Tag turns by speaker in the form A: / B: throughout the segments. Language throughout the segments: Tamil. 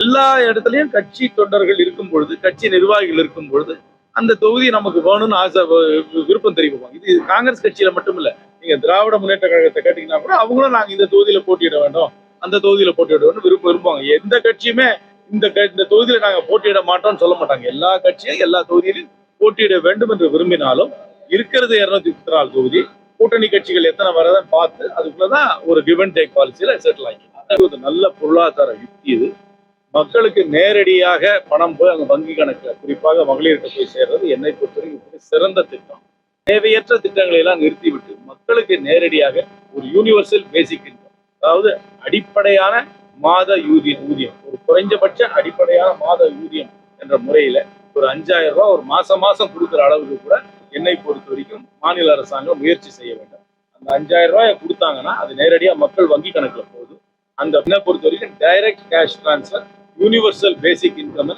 A: எல்லா இடத்துலயும் கட்சி தொண்டர்கள் இருக்கும் பொழுது, கட்சி நிர்வாகிகள் இருக்கும் பொழுது அந்த தொகுதி நமக்கு வேணும்னு ஆசை விருப்பம் தெரிவிப்பாங்க. இது காங்கிரஸ் கட்சியில மட்டும் இல்ல. நீங்க திராவிட முன்னேற்ற கழகத்தை கேட்டீங்கன்னா கூட அவங்களும் நாங்க இந்த தொகுதியில போட்டியிட வேண்டும், அந்த தொகுதியில போட்டியிட வேண்டும் விரும்புவாங்க. எந்த கட்சியுமே இந்த தொகுதியில நாங்க போட்டியிட மாட்டோம்னு சொல்ல மாட்டாங்க. எல்லா கட்சியும் எல்லா தொகுதியிலும் போட்டியிட வேண்டும் என்று விரும்பினாலும் இருக்கிறது 234 தொகுதி. கூட்டணி கட்சிகள் எத்தனை வரதான் பார்த்து அதுக்குள்ளதான் ஒரு கிவ் அண்ட் டேக் பாலிசியில செட்டில் ஆகி ஒரு நல்ல பொருளாதார யுக்தி இது. மக்களுக்கு நேரடியாக பணம் போய் அங்க வங்கி கணக்குல குறிப்பாக மகளிருக்கு போய் சேர்றது என்னை பொறுத்தவரைக்கும் சிறந்த திட்டம். தேவையற்ற திட்டங்களை எல்லாம் நிறுத்திவிட்டு மக்களுக்கு நேரடியாக ஒரு யூனிவர்சல் பேசிக் இன்கம், அதாவது அடிப்படையான மாத ஊதியம், ஒரு குறைஞ்சபட்ச அடிப்படையான மாத ஊதியம் என்ற முறையில ஒரு 5000 ரூபாய் ஒரு மாசம் கொடுக்குற அளவுக்கு கூட என்னை பொறுத்த வரைக்கும் மாநில அரசாங்கம் முயற்சி செய்ய வேண்டும். அந்த 5000 ரூபாயை கொடுத்தாங்கன்னா அது நேரடியா மக்கள் வங்கி கணக்குல போகுது. அந்த பொறுத்த வரைக்கும் டைரக்ட் கேஷ் டிரான்ஸ்பர் யூனிவர்சல் பேசிக் இன்கம்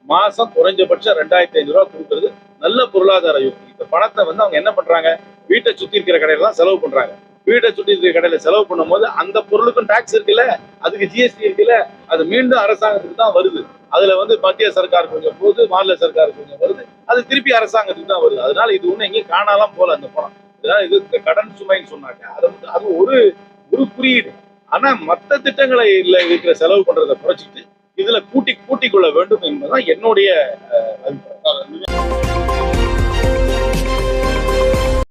A: மாசம் குறைஞ்சபட்சம் 2500 ரூபாய் கொடுக்கறது நல்ல பொருளாதார யுக்தி. இந்த பணத்தை அவங்க என்ன பண்றாங்க, வீட்டை சுத்தி இருக்கிற கடையில தான் செலவு பண்றாங்க. வீட்டை சுத்தி இருக்கிற கடையில செலவு பண்ணும் போது அந்த பொருளுக்கும் டாக்ஸ் இருக்குல்ல, அதுக்கு ஜிஎஸ்டி இருக்குல்ல, அது மீண்டும் அரசாங்கத்துக்கு தான் வருது. அதுல மத்திய சர்க்கார் கொஞ்சம் போகுது, மாநில சர்க்கார் கொஞ்சம் வருது, அது திருப்பி அரசாங்கத்துக்கு தான் வருது. அதனால இது ஒண்ணு எங்கேயும் காணாலாம் போல அந்த பணம். அதனால இது இந்த கடன் சுமைன்னு சொன்னாங்க, அது ஒரு குறியீடு. ஆனா மற்ற திட்டங்களை இருக்கிற செலவு பண்றதை குறைச்சிட்டு இதுல கூட்டிக் கொள்ள வேண்டும் என்பதுதான் என்னுடைய அபிப்பிராயம்.